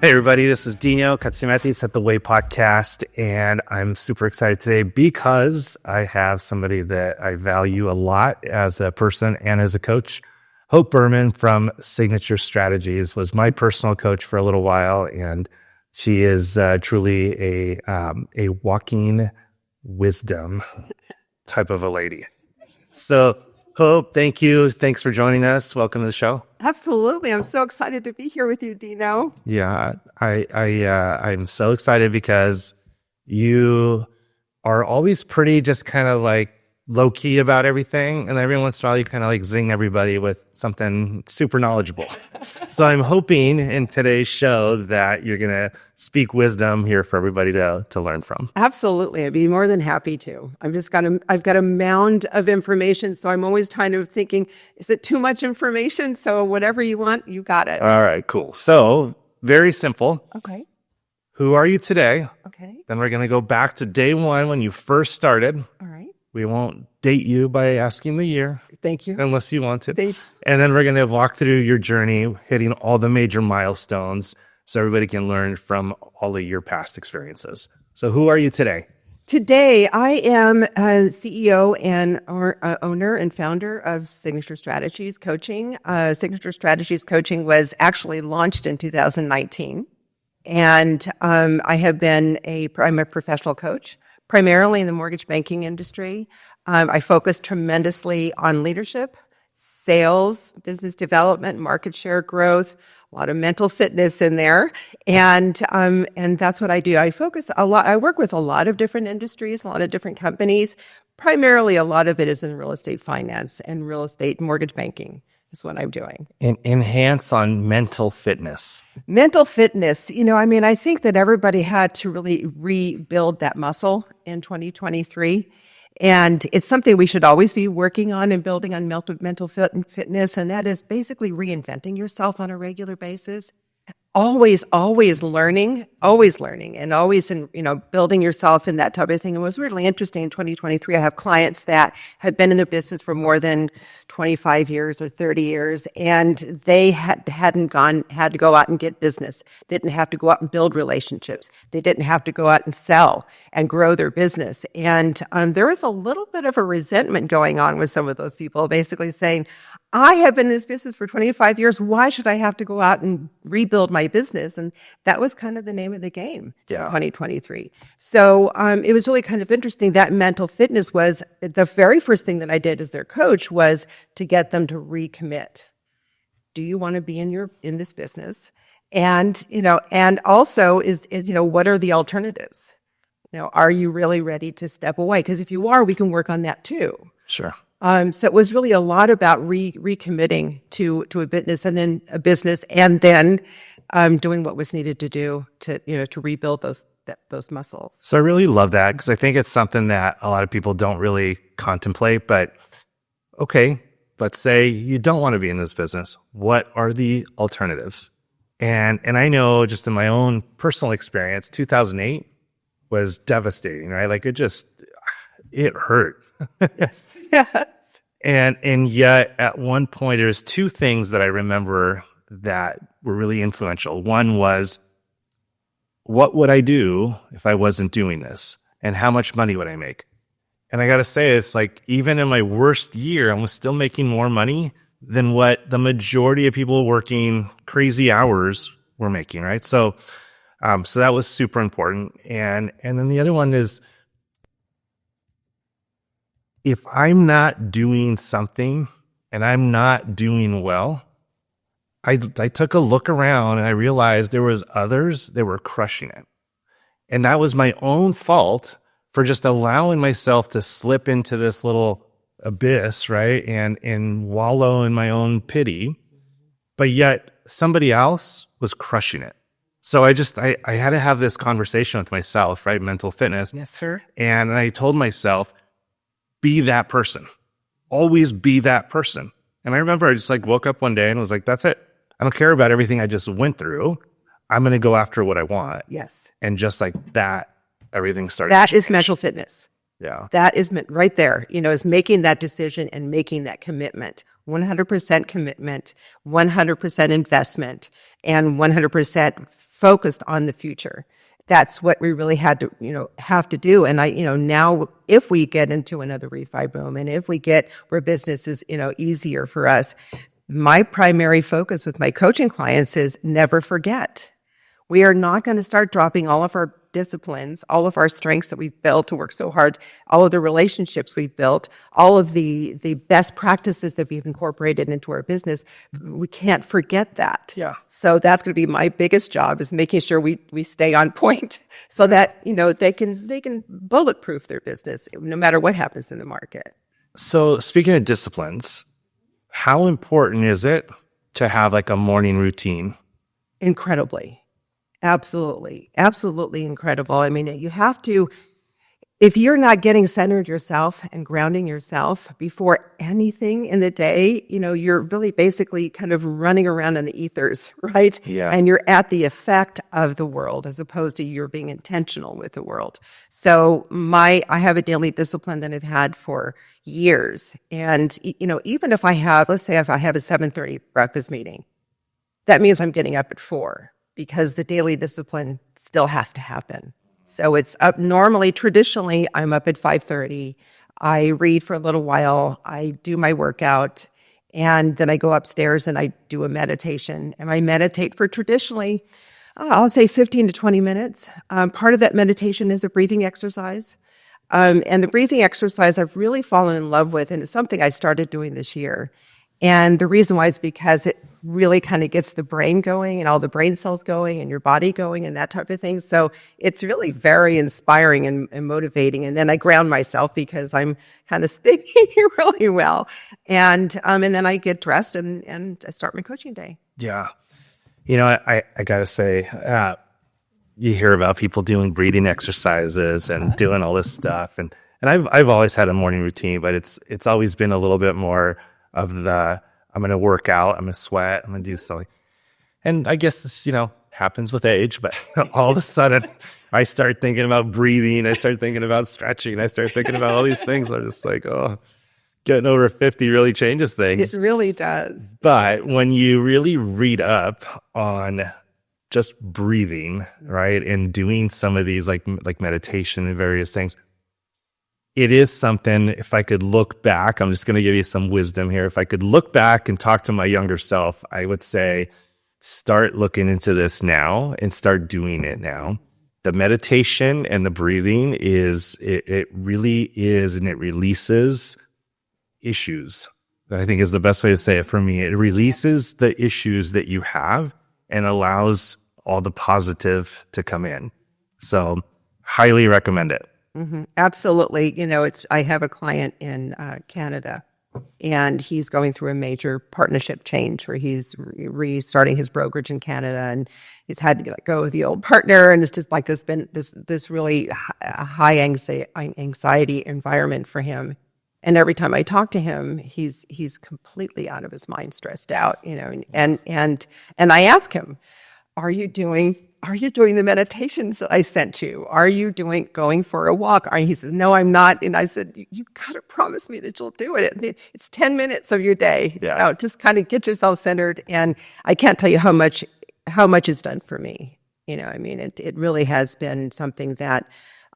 Hey everybody, this is Dino Katsiametis at the Way Podcast, and I'm super excited today because I have somebody that I value a lot as a person and as a coach. Hope Bouman from Signature Strategies was my personal coach for a little while, and she is truly a walking wisdom type of a lady. So Hope, thank you. Thanks for joining us. Welcome to the show. Absolutely. I'm so excited to be here with you, Dino. Yeah, I'm so excited because you are always pretty just kind of like low key about everything. And every once in a while you kind of like zing everybody with something super knowledgeable. So I'm hoping in today's show that you're going to speak wisdom here for everybody to learn from. Absolutely. I'd be more than happy to. I've got a mound of information. So I'm always kind of thinking, is it too much information? So whatever you want, you got it. All right, cool. So very simple. Okay. Who are you today? Okay. Then we're going to go back to day one when you first started. All right. We won't date you by asking the year. Thank you. Unless you want to. And then we're going to walk through your journey, hitting all the major milestones so everybody can learn from all of your past experiences. So who are you today? Today, I am a CEO and owner and founder of Signature Strategies Coaching. Signature Strategies Coaching was actually launched in 2019. And I'm a professional coach, primarily in the mortgage banking industry. I focus tremendously on leadership, sales, business development, market share growth, a lot of mental fitness in there. And that's what I do. I focus a lot. I work with a lot of different industries, a lot of different companies. Primarily, a lot of it is in real estate finance and real estate mortgage banking is what I'm doing. And enhance on mental fitness. Mental fitness, I think that everybody had to really rebuild that muscle in 2023. And it's something we should always be working on and building on mental fitness. And that is basically reinventing yourself on a regular basis. Always learning, and always building yourself in that type of thing. It was really interesting in 2023. I have clients that had been in the business for more than 25 years or 30 years, and they had to go out and get business. They didn't have to go out and build relationships. They didn't have to go out and sell and grow their business. And there was a little bit of a resentment going on with some of those people, basically saying, I have been in this business for 25 years. Why should I have to go out and rebuild my business? And that was kind of the name of the game in 2023. So it was really kind of interesting. That mental fitness was the very first thing that I did as their coach was to get them to recommit. Do you want to be in this business? And also is what are the alternatives? Are you really ready to step away? Because if you are, we can work on that too. Sure. So it was really a lot about recommitting to a business, and then doing what was needed to do to rebuild those muscles. So I really love that because I think it's something that a lot of people don't really contemplate. But okay, let's say you don't want to be in this business. What are the alternatives? And I know just in my own personal experience, 2008 was devastating, right? Like it hurt. Yes. And yet at one point, there's two things that I remember that were really influential. One was, what would I do if I wasn't doing this? And how much money would I make? And I got to say, it's like, even in my worst year, I was still making more money than what the majority of people working crazy hours were making, right? So that was super important. And then the other one is, if I'm not doing something and I'm not doing well, I took a look around and I realized there was others that were crushing it. And that was my own fault for just allowing myself to slip into this little abyss, right? And wallow in my own pity. But yet somebody else was crushing it. So I had to have this conversation with myself, right? Mental fitness. Yes, sir. And I told myself, be that person. Always be that person. And I remember I just woke up one day and was like, that's it. I don't care about everything I just went through. I'm going to go after what I want. Yes. And just like that, everything started. That is mental fitness. Yeah. That is right there, is making that decision and making that commitment. 100% commitment, 100% investment. and 100% focused on the future. That's what we really had to, have to do. And now if we get into another refi boom and if we get where business is, easier for us, my primary focus with my coaching clients is never forget. We are not going to start dropping all of our disciplines, all of our strengths that we've built to work so hard, all of the relationships we've built, all of the best practices that we've incorporated into our business. We can't forget that. Yeah. So that's going to be my biggest job, is making sure we stay on point so that, they can bulletproof their business no matter what happens in the market. So speaking of disciplines, how important is it to have like a morning routine? Incredibly. Absolutely. Absolutely incredible. I mean, you have to, if you're not getting centered yourself and grounding yourself before anything in the day, you're really basically kind of running around in the ethers, right? Yeah. And you're at the effect of the world as opposed to you're being intentional with the world. So I have a daily discipline that I've had for years. And, even if let's say if I have a 7:30 breakfast meeting, that means I'm getting up at 4. Because the daily discipline still has to happen. So it's up normally, traditionally, I'm up at 5:30. I read for a little while. I do my workout. And then I go upstairs and I do a meditation. And I meditate for traditionally, I'll say 15 to 20 minutes. Part of that meditation is a breathing exercise. And the breathing exercise I've really fallen in love with, and it's something I started doing this year. And the reason why is because it really kind of gets the brain going and all the brain cells going and your body going and that type of thing. So it's really very inspiring and motivating. And then I ground myself because I'm kind of speaking really well. And then I get dressed and I start my coaching day. Yeah. I got to say, you hear about people doing breathing exercises and doing all this stuff. And I've always had a morning routine, but it's always been a little bit more of I'm going to work out, I'm going to sweat, I'm going to do something. And I guess this, happens with age, but all of a sudden I start thinking about breathing. I start thinking about stretching. I start thinking about all these things. I'm just like, getting over 50 really changes things. It really does. But when you really read up on just breathing, right, and doing some of these like meditation and various things, it is something, if I could look back, I'm just going to give you some wisdom here. If I could look back and talk to my younger self, I would say, start looking into this now and start doing it now. The meditation and the breathing it really is, and it releases issues. I think is the best way to say it for me. It releases the issues that you have and allows all the positive to come in. So highly recommend it. Mm-hmm. Absolutely. I have a client in Canada, and he's going through a major partnership change where he's restarting his brokerage in Canada, and he's had to let go of the old partner, and it's just like this really high anxiety environment for him. And every time I talk to him, he's completely out of his mind, stressed out, and I ask him, Are you doing the meditations that I sent you? Are you going for a walk? He says, no, I'm not. And I said, you got to promise me that you'll do it. It's 10 minutes of your day. Yeah. Just kind of get yourself centered. And I can't tell you how much it's done for me. It really has been something that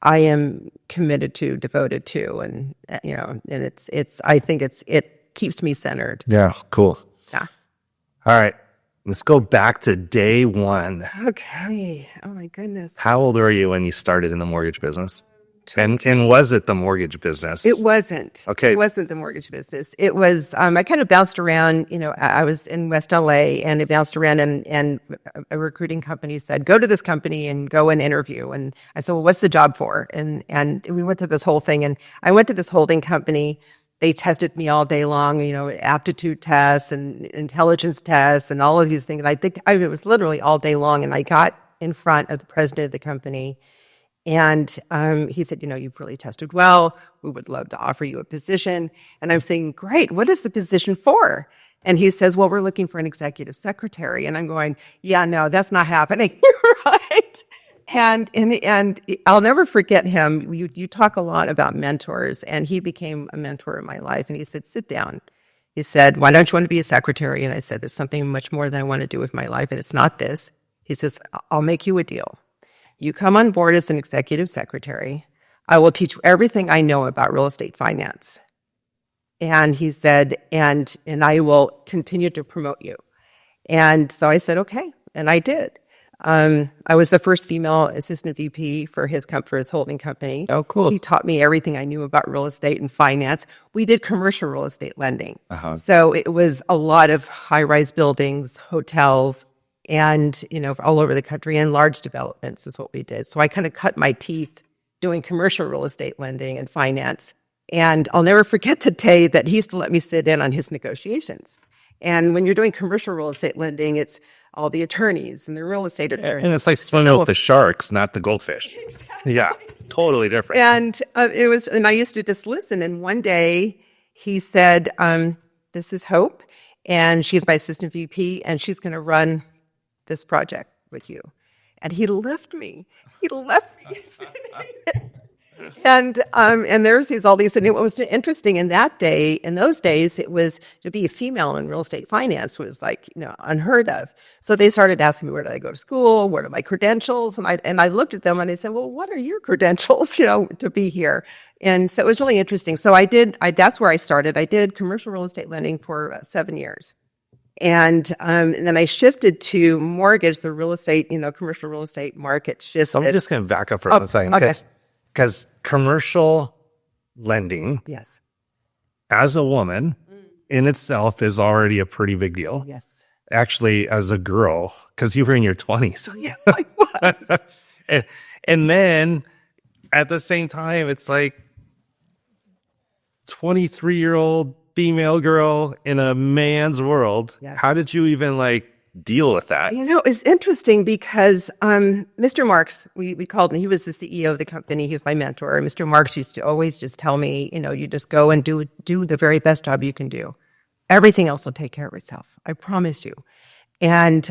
I am committed to, devoted to. And, I think it keeps me centered. Yeah. Cool. Yeah. All right. Let's go back to day one. Okay. Oh my goodness. How old were you when you started in the mortgage business? And was it the mortgage business? It wasn't. Okay. It wasn't the mortgage business. It was, I kind of bounced around, I was in West LA, and it bounced around, and a recruiting company said, go to this company and go and interview. And I said, well, what's the job for? And we went to this whole thing, and I went to this holding company. They tested me all day long, aptitude tests and intelligence tests and all of these things. I think it was literally all day long. And I got in front of the president of the company, and he said, you've really tested well. We would love to offer you a position. And I'm saying, great. What is the position for? And he says, well, we're looking for an executive secretary. And I'm going, yeah, no, that's not happening. Right. And in the end, I'll never forget him. You talk a lot about mentors, and he became a mentor in my life. And he said, sit down. He said, why don't you want to be a secretary? And I said, there's something much more that I want to do with my life, and it's not this. He says, I'll make you a deal. You come on board as an executive secretary. I will teach you everything I know about real estate finance. And he said, and I will continue to promote you. And so I said, okay. And I did. I was the first female assistant VP for his holding company. Oh, cool. He taught me everything I knew about real estate and finance. We did commercial real estate lending. So it was a lot of high-rise buildings, hotels, and, all over the country, and large developments is what we did. So I kind of cut my teeth doing commercial real estate lending and finance. And I'll never forget the day that he used to let me sit in on his negotiations. And when you're doing commercial real estate lending, it's all the attorneys and the real estate attorneys. And it's like swimming with the sharks, not the goldfish. Exactly. Yeah, totally different. And and I used to just listen. And one day he said, this is Hope, and she's my assistant VP, and she's going to run this project with you. And he left me. And there's all these, and it was interesting in those days, it was to be a female in real estate finance was like, unheard of. So they started asking me, where did I go to school? What are my credentials? And I looked at them and I said, well, what are your credentials, to be here? And so it was really interesting. So that's where I started. I did commercial real estate lending for 7 years. And then I shifted to mortgage, the real estate, commercial real estate market shifted. So I'm just going to back up for a second. Okay. Because commercial lending, yes, as a woman in itself is already a pretty big deal. Yes. Actually, as a girl, because you were in your 20s. So yeah, I was. and then at the same time, it's like 23-year-old female girl in a man's world. Yes. How did you even deal with that? It's interesting because Mr. Marks, we called him, he was the CEO of the company. He was my mentor. Mr. Marks used to always just tell me, you just go and do the very best job you can do. Everything else will take care of itself. I promise you. And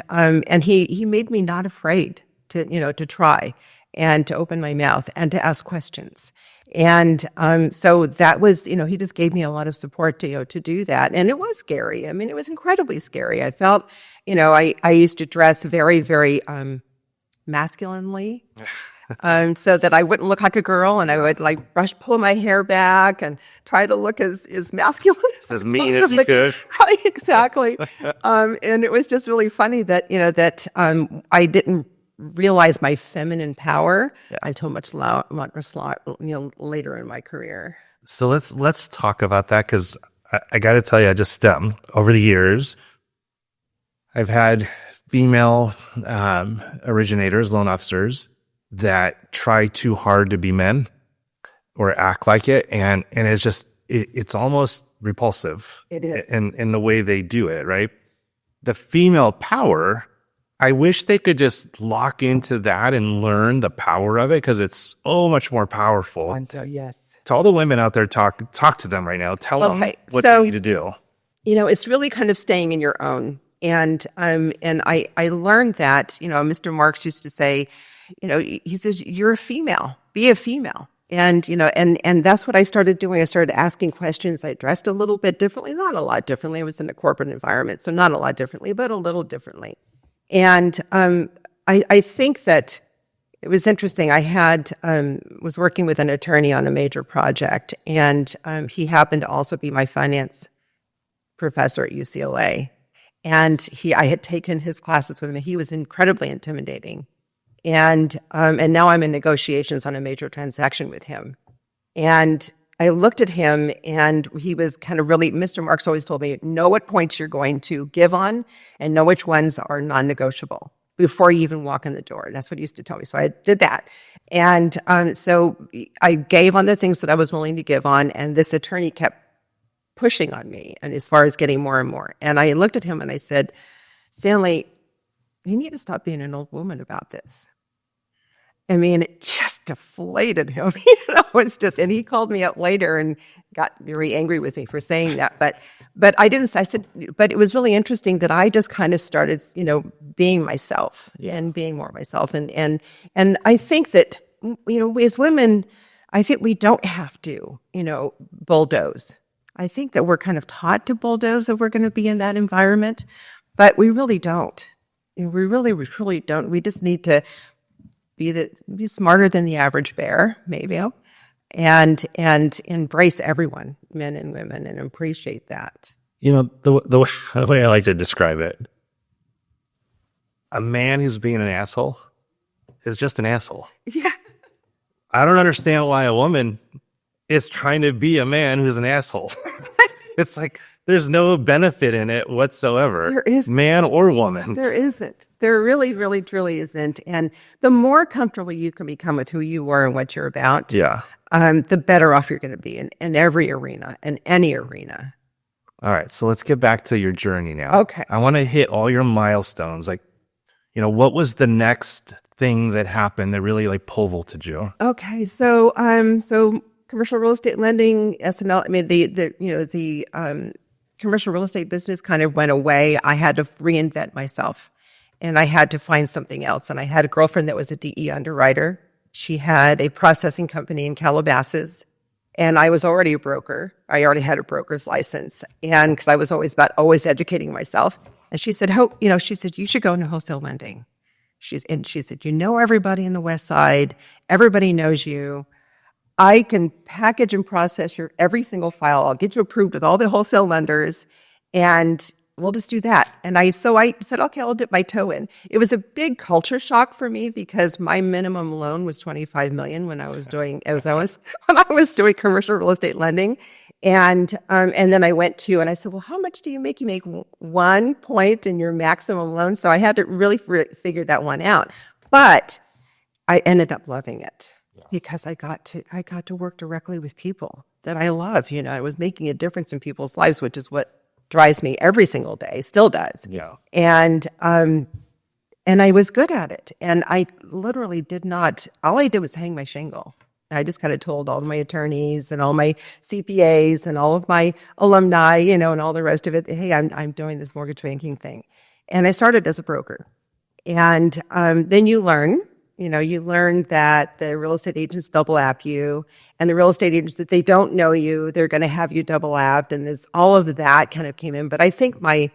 he made me not afraid to try and to open my mouth and to ask questions. And so that was, he just gave me a lot of support to do that. And it was scary. I mean, it was incredibly scary. I felt, I used to dress very, very masculinely, so that I wouldn't look like a girl, and I would pull my hair back and try to look as masculine as mean as you could. Right, exactly. And it was just really funny that I didn't realize my feminine power until much later in my career. So let's talk about that, because I got to tell you, over the years, I've had female originators, loan officers, that try too hard to be men or act like it, and it's just it's almost repulsive. It is in the way they do it, right? The female power, I wish they could just lock into that and learn the power of it, because it's so much more powerful. Yes. To all the women out there, talk to them right now. Tell them what they need to do. It's really kind of staying in your own. And I learned that, Mr. Marks used to say, he says, you're a female, be a female. And, and that's what I started doing. I started asking questions. I dressed a little bit differently, not a lot differently. I was in a corporate environment, so not a lot differently, but a little differently. And I think that it was interesting. I was working with an attorney on a major project, and he happened to also be my finance professor at UCLA. And I had taken his classes with him. He was incredibly intimidating. And now I'm in negotiations on a major transaction with him. And I looked at him, and he was kind of really, Mr. Marks always told me, know what points you're going to give on and know which ones are non-negotiable before you even walk in the door. That's what he used to tell me. So I did that. And so I gave on the things that I was willing to give on, and this attorney kept pushing on me, and as far as getting more and more. And I looked at him and I said, Stanley, you need to stop being an old woman about this. I mean, it just deflated him. It's just, and he called me up later and got very angry with me for saying that. But I didn't. I said, but it was really interesting that I just kind of started, being myself and being more myself. And I think that, we as women, I think we don't have to, bulldoze. I think that we're kind of taught to bulldoze if we're going to be in that environment, but we really don't. We really don't. We just need to be smarter than the average bear, maybe, and embrace everyone, men and women, and appreciate that. The way I like to describe it, a man who's being an asshole is just an asshole. Yeah. I don't understand why a woman is trying to be a man who's an asshole. It's like there's no benefit in it whatsoever. There is man or woman. There isn't. There really, really, truly isn't. And the more comfortable you can become with who you are and what you're about, the better off you're going to be in every arena, in any arena. All right, so let's get back to your journey now. Okay. I want to hit all your milestones. Like, what was the next thing that happened that really like pole vaulted you? Okay, so commercial real estate lending, SNL. I mean, the commercial real estate business kind of went away. I had to reinvent myself, and I had to find something else. And I had a girlfriend that was a DE underwriter. She had a processing company in Calabasas. And I was already a broker. I already had a broker's license. And because I was always educating myself. And she said, Hope, she said, you should go into wholesale lending. She said, everybody in the West Side. Everybody knows you. I can package and process your every single file. I'll get you approved with all the wholesale lenders. And we'll just do that. And I said, okay, I'll dip my toe in. It was a big culture shock for me because my minimum loan was $25 million when I was doing commercial real estate lending. And then I went to, and I said, well, how much do you make? You make 1 point in your maximum loan. So I had to really figure that one out. But I ended up loving it because I got to work directly with people that I love. I was making a difference in people's lives, which is what drives me every single day, still does. Yeah. And I was good at it. And I literally all I did was hang my shingle. I just kind of told all of my attorneys and all my CPAs and all of my alumni, and all the rest of it, hey, I'm doing this mortgage banking thing. And I started as a broker. And then you learn that the real estate agents double app you, and the real estate agents, if they don't know you, they're going to have you double apped, and all of that kind of came in. But I think my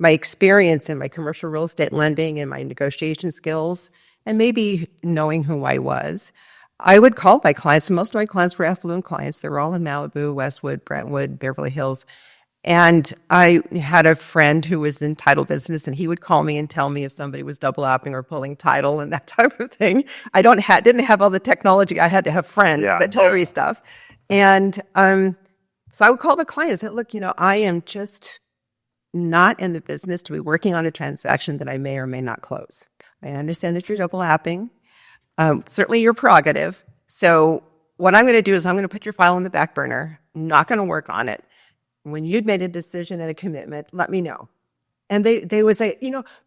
experience in my commercial real estate lending and my negotiation skills, and maybe knowing who I was, I would call my clients, and most of my clients were affluent clients. They were all in Malibu, Westwood, Brentwood, Beverly Hills. And I had a friend who was in title business, and he would call me and tell me if somebody was double apping or pulling title and that type of thing. I didn't have all the technology. I had to have friends that told me stuff. And so I would call the client and say, look, I am just not in the business to be working on a transaction that I may or may not close. I understand that you're double apping. Certainly your prerogative. So what I'm going to do is I'm going to put your file on the back burner. I'm not going to work on it. When you'd made a decision and a commitment, let me know. And they would say,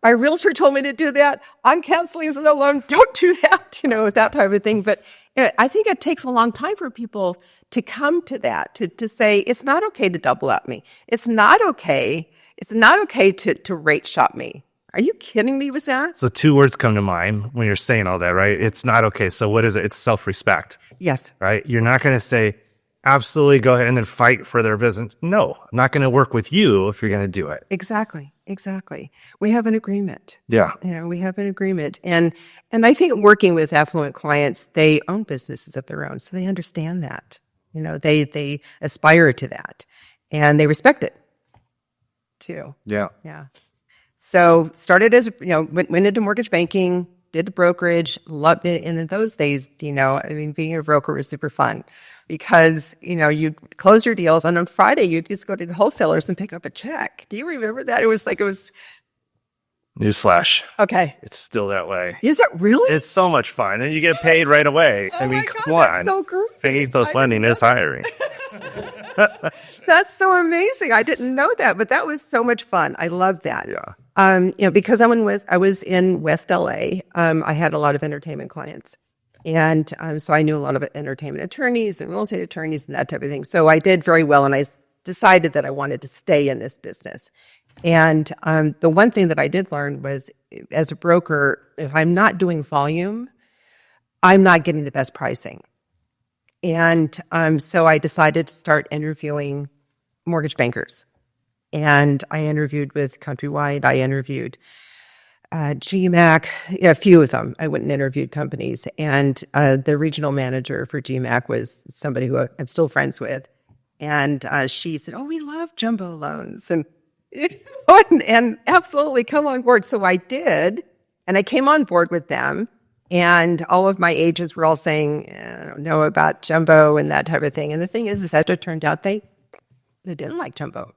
my realtor told me to do that. I'm canceling the loan. Don't do that, that type of thing. But I think it takes a long time for people to come to that, to say, it's not okay to double up me. It's not okay. It's not okay to rate shop me. Are you kidding me with that? So 2 words come to mind when you're saying all that, right? It's not okay. So what is it? It's self-respect. Yes. Right? You're not going to say, absolutely, go ahead and then fight for their business. No, I'm not going to work with you if you're going to do it. Exactly. We have an agreement. Yeah. We have an agreement. And I think working with affluent clients, they own businesses of their own. So they understand that. They aspire to that. And they respect it too. Yeah. Yeah. So started as, went into mortgage banking, did the brokerage, loved it. And in those days, being a broker was super fun because, you'd close your deals, and on Friday, you'd just go to the wholesalers and pick up a check. Do you remember that? It was Newsflash. Okay. It's still that way. Is it really? It's so much fun. And you get paid right away. Oh my God, come on. that's so cool. Faithos Lending is hiring. That's so amazing. I didn't know that, but that was so much fun. I love that. Yeah. Because I was in West LA, I had a lot of entertainment clients. And so I knew a lot of entertainment attorneys and real estate attorneys and that type of thing. So I did very well, and I decided that I wanted to stay in this business. And the one thing that I did learn was, as a broker, if I'm not doing volume, I'm not getting the best pricing. And so I decided to start interviewing mortgage bankers. And I interviewed with Countrywide. I interviewed GMAC, a few of them. I went and interviewed companies. And the regional manager for GMAC was somebody who I'm still friends with. And she said, "Oh, we love jumbo loans." And absolutely come on board. So I did. And I came on board with them. And all of my agents were all saying, "I don't know about jumbo," and that type of thing. And the thing is that it turned out they didn't like jumbo.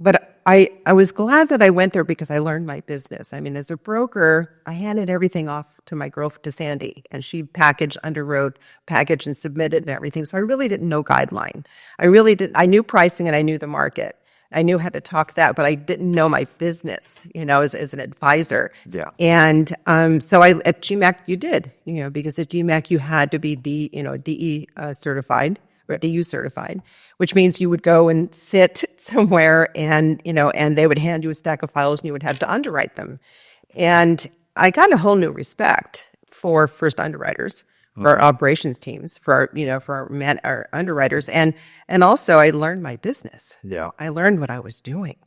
But I was glad that I went there because I learned my business. I mean, as a broker, I handed everything off to my girl, to Sandy, and she packaged, underwrote, packaged, and submitted and everything. So I really didn't know guideline. I really didn't. I knew pricing and I knew the market. I knew how to talk that, but I didn't know my business, as an advisor. Yeah. And so at GMAC, you did, because at GMAC, you had to be DE certified, or DU certified, which means you would go and sit somewhere and they would hand you a stack of files and you would have to underwrite them. And I got a whole new respect for first underwriters, for our operations teams, for our underwriters. And also I learned my business. Yeah. I learned what I was doing.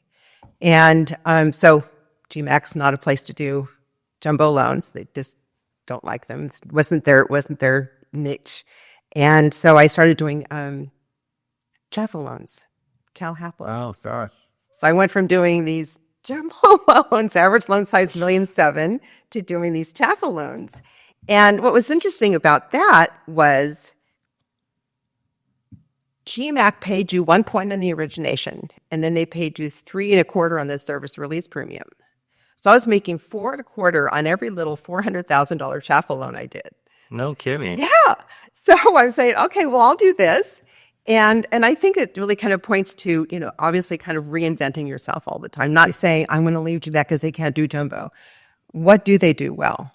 And so GMAC's not a place to do jumbo loans. They just don't like them. It wasn't their niche. And so I started doing Jaffa loans, Cal Happle. Oh, sorry. So I went from doing these jumbo loans, average loan size $1.7 million, to doing these Jaffa loans. And what was interesting about that was GMAC paid you 1 point on the origination, and then they paid you 3.25 on the service release premium. So I was making 4.25 on every little $400,000 Jaffa loan I did. No kidding. Yeah. So I'm saying, okay, well, I'll do this. And I think it really kind of points to, obviously kind of reinventing yourself all the time, not saying I'm going to leave GMAC because they can't do jumbo. What do they do well?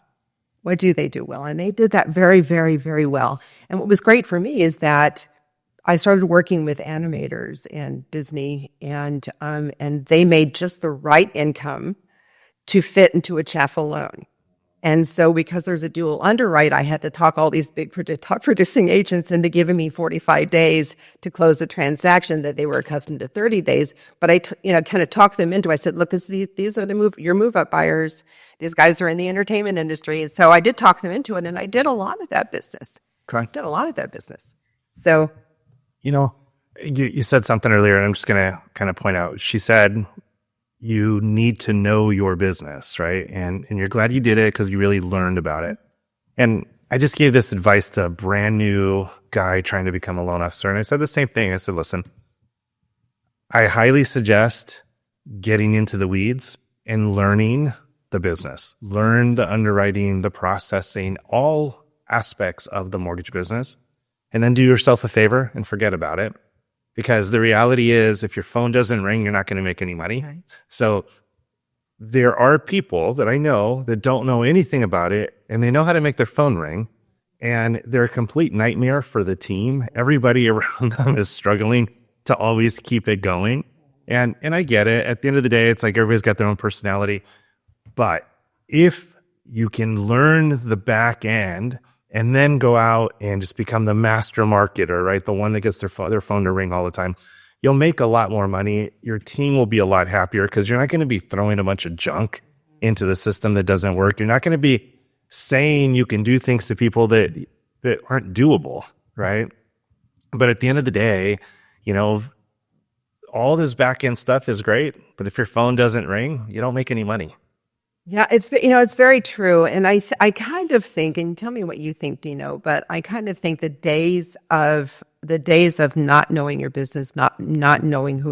What do they do well? And they did that very, very, very well. And what was great for me is that I started working with animators and Disney, and they made just the right income to fit into a Jaffa loan. And so because there's a dual underwrite, I had to talk all these big top producing agents into giving me 45 days to close a transaction that they were accustomed to 30 days. But I kind of talked them into, I said, look, these are your move-up buyers. These guys are in the entertainment industry. And so I did talk them into it, and I did a lot of that business. Correct. Did a lot of that business. So. You said something earlier, and I'm just going to kind of point out. She said, you need to know your business, right? And you're glad you did it because you really learned about it. And I just gave this advice to a brand new guy trying to become a loan officer. And I said the same thing. I said, listen, I highly suggest getting into the weeds and learning the business. Learn the underwriting, the processing, all aspects of the mortgage business. And then do yourself a favor and forget about it. Because the reality is, if your phone doesn't ring, you're not going to make any money. Right. So there are people that I know that don't know anything about it, and they know how to make their phone ring, and they're a complete nightmare for the team. Everybody around them is struggling to always keep it going. And I get it. At the end of the day, it's like everybody's got their own personality. But if you can learn the back end and then go out and just become the master marketer, right? The one that gets their phone to ring all the time. You'll make a lot more money. Your team will be a lot happier because you're not going to be throwing a bunch of junk into the system that doesn't work. You're not going to be saying you can do things to people that aren't doable, right? But at the end of the day, all this back end stuff is great, but if your phone doesn't ring, you don't make any money. Yeah, it's very true. And I kind of think, and tell me what you think, Dino, but I kind of think the days of not knowing your business, not knowing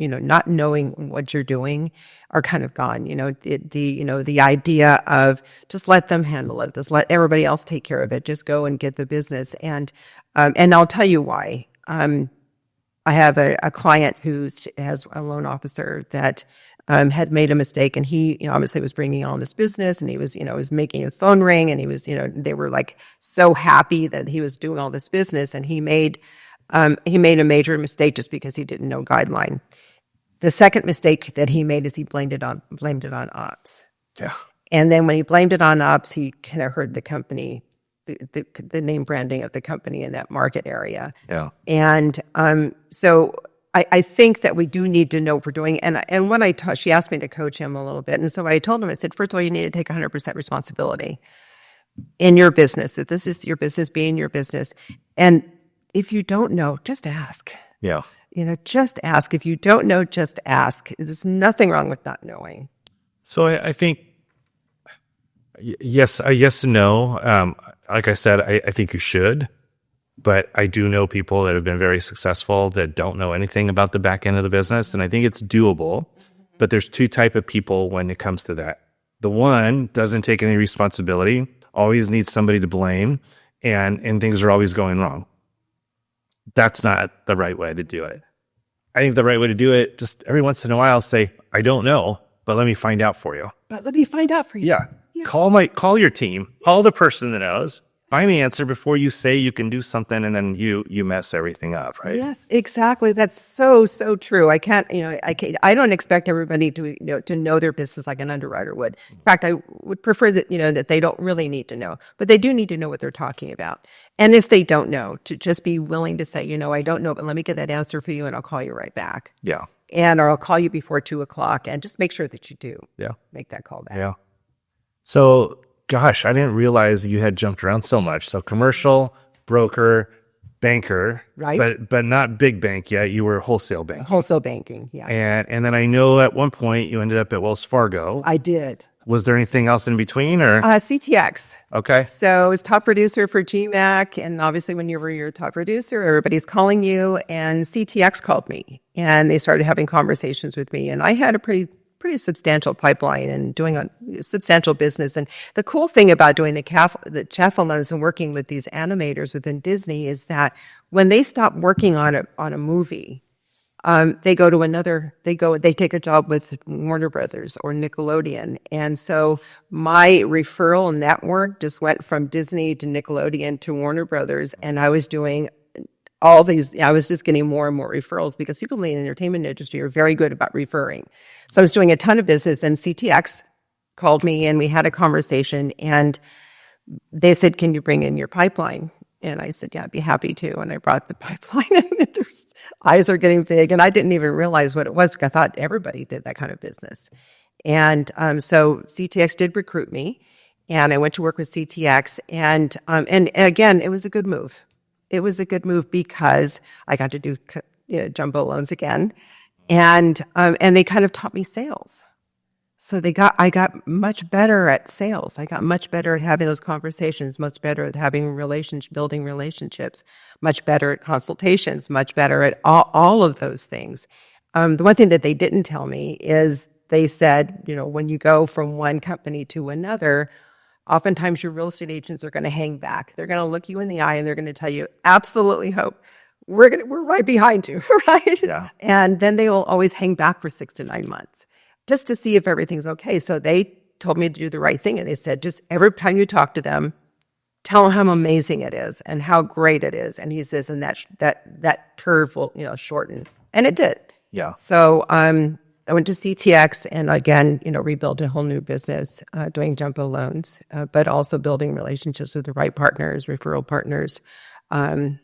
not knowing what you're doing are kind of gone. The idea of just let them handle it, just let everybody else take care of it, just go and get the business. And I'll tell you why. I have a client who has a loan officer that had made a mistake, and he, obviously was bringing on this business, and he was, was making his phone ring, and he was, they were like so happy that he was doing all this business, and he made a major mistake just because he didn't know guideline. The second mistake that he made is he blamed it on ops. Yeah. And then when he blamed it on ops, he kind of hurt the company the name branding of the company in that market area. Yeah. And so I think that we do need to know what we're doing. And when she asked me to coach him a little bit. And so I told him, I said, first of all, you need to take 100% responsibility in your business. If this is your business, being your business. And if you don't know, just ask. Yeah. Just ask. If you don't know, just ask. There's nothing wrong with not knowing. So I think, yes and no. Like I said, I think you should. But I do know people that have been very successful that don't know anything about the back end of the business. And I think it's doable. But there's two type of people when it comes to that. The one doesn't take any responsibility, always needs somebody to blame, and things are always going wrong. That's not the right way to do it. I think the right way to do it, just every once in a while say, I don't know, but let me find out for you. Yeah. Call your team, call the person that knows. Find the answer before you say you can do something and then you mess everything up, right? Yes, exactly. That's so true. I don't expect everybody to know their business like an underwriter would. In fact, I would prefer that, that they don't really need to know, but they do need to know what they're talking about. And if they don't know, to just be willing to say, I don't know, but let me get that answer for you and I'll call you right back. Yeah. Or I'll call you before 2:00 and just make sure that you do. Yeah. Make that call back. Yeah. So, gosh, I didn't realize you had jumped around so much. So commercial, broker, banker, right? But not big bank yet. You were wholesale bank. Wholesale banking, yeah. And then I know at one point you ended up at Wells Fargo. I did. Was there anything else in between, or CTX? Okay. So I was top producer for GMAC, and obviously when you're a top producer, everybody's calling you. And CTX called me, and they started having conversations with me, and I had a pretty substantial pipeline and doing a substantial business. And the cool thing about doing the chaffle loans and working with these animators within Disney is that when they stop working on a movie, they go to they take a job with Warner Brothers or Nickelodeon. And so my referral network just went from Disney to Nickelodeon to Warner Brothers. And I was doing I was just getting more and more referrals because people in the entertainment industry are very good about referring. So I was doing a ton of business, and CTX called me and we had a conversation, and they said, can you bring in your pipeline? And I said, yeah, I'd be happy to. And I brought the pipeline and their eyes are getting big. And I didn't even realize what it was because I thought everybody did that kind of business. And so CTX did recruit me, and I went to work with CTX. And again, it was a good move. It was a good move because I got to do jumbo loans again, and they kind of taught me sales. So I got much better at sales. I got much better at having those conversations, much better at building relationships, much better at consultations, much better at all of those things. The one thing that they didn't tell me is they said, when you go from one company to another, oftentimes your real estate agents are going to hang back. They're going to look you in the eye and they're going to tell you, absolutely, Hope, we're right behind you, right? Yeah. And then they will always hang back for 6 to 9 months just to see if everything's okay. So they told me to do the right thing. And they said, just every time you talk to them, tell them how amazing it is and how great it is. And he says, and that curve will, shorten. And it did. Yeah. So, I went to CTX and again, rebuilt a whole new business, doing jumbo loans, but also building relationships with the right partners, referral partners, and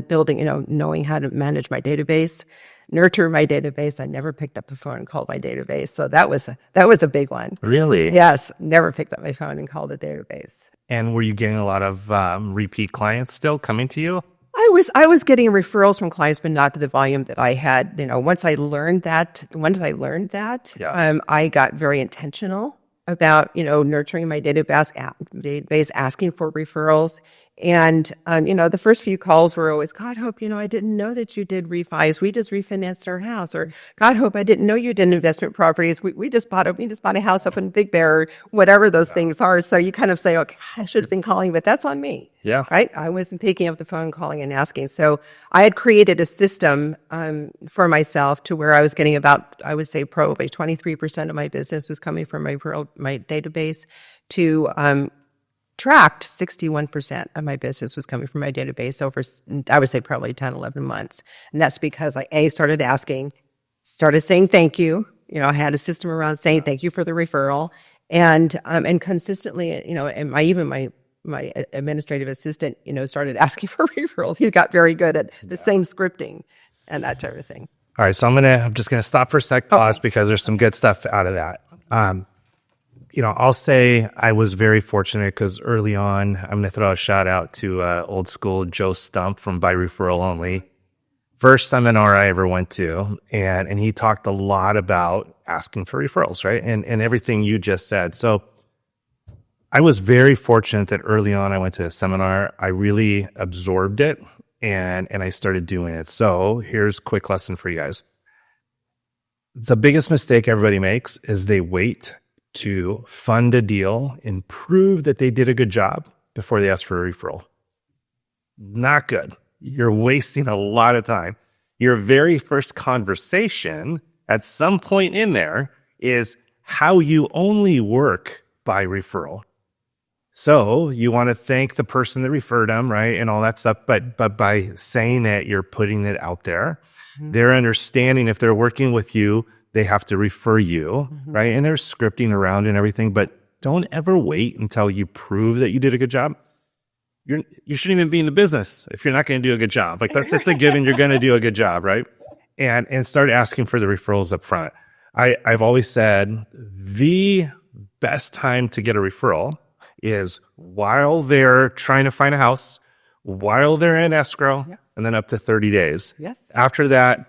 building, knowing how to manage my database, nurture my database. I never picked up the phone and called my database. So that was a big one. Really? Yes. Never picked up my phone and called the database. And were you getting a lot of repeat clients still coming to you? I was getting referrals from clients, but not to the volume that I had. Once I learned that, Yeah. I got very intentional about, nurturing my database, asking for referrals. And, the first few calls were always, God, Hope, I didn't know that you did refis. We just refinanced our house. Or, God, Hope, I didn't know you did investment properties. We just bought a house up in Big Bear, or whatever those things are. So you kind of say, okay, I should have been calling, but that's on me. Yeah. Right. I wasn't picking up the phone, calling and asking. So I had created a system, for myself to where I was getting about, I would say probably 23% of my business was coming from my database to, tracked 61% of my business was coming from my database over, I would say probably 10, 11 months. And that's because I started saying thank you. I had a system around saying thank you for the referral, and consistently, and my my administrative assistant, started asking for referrals. He got very good at the same scripting and that type of thing. All right, so I'm just gonna stop for a sec, pause, because there's some good stuff out of that. I'll say I was very fortunate because early on, I'm gonna throw a shout out to old school Joe Stump from By Referral Only. First seminar I ever went to, and he talked a lot about asking for referrals, right? And everything you just said. So I was very fortunate that early on I went to a seminar, I really absorbed it and I started doing it. So here's a quick lesson for you guys. The biggest mistake everybody makes is they wait to fund a deal and prove that they did a good job before they ask for a referral. Not good. You're wasting a lot of time. Your very first conversation at some point in there is how you only work by referral. So you want to thank the person that referred them, right? And all that stuff. But by saying that, you're putting it out there. Mm-hmm. They're understanding if they're working with you, they have to refer you, mm-hmm. right? And they're scripting around and everything, but don't ever wait until you prove that you did a good job. You shouldn't even be in the business if you're not going to do a good job. Like that's just the given you're going to do a good job, right? And start asking for the referrals up front. I've always said the best time to get a referral is while they're trying to find a house, while they're in escrow, and then up to 30 days. Yes. After that,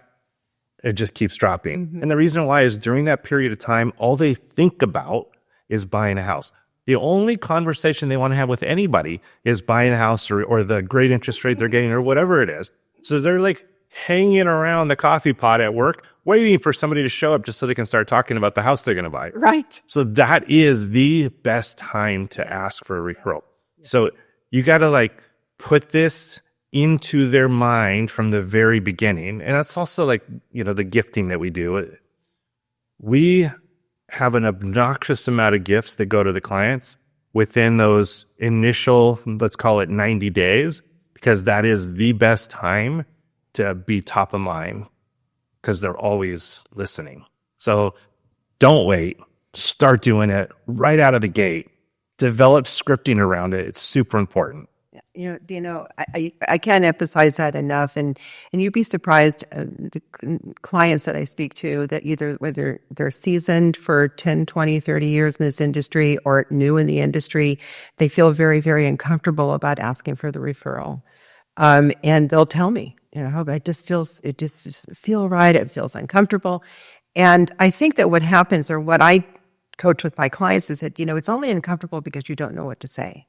it just keeps dropping. Mm-hmm. And the reason why is during that period of time, all they think about is buying a house. The only conversation they want to have with anybody is buying a house or the great interest rate they're getting or whatever it is. So they're like hanging around the coffee pot at work, waiting for somebody to show up just so they can start talking about the house they're going to buy. Right. So that is the best time to ask for a referral. Yes. So you got to put this into their mind from the very beginning. And that's also the gifting that we do. We have an obnoxious amount of gifts that go to the clients within those initial, let's call it 90 days, because that is the best time to be top of mind because they're always listening. So don't wait. Start doing it right out of the gate. Develop scripting around it. It's super important. Dino, I can't emphasize that enough. And you'd be surprised, the clients that I speak to, that either whether they're seasoned for 10, 20, 30 years in this industry or new in the industry, they feel very, very uncomfortable about asking for the referral. And they'll tell me, it just feels right. It feels uncomfortable. And I think that what happens, or what I coach with my clients, is that, it's only uncomfortable because you don't know what to say.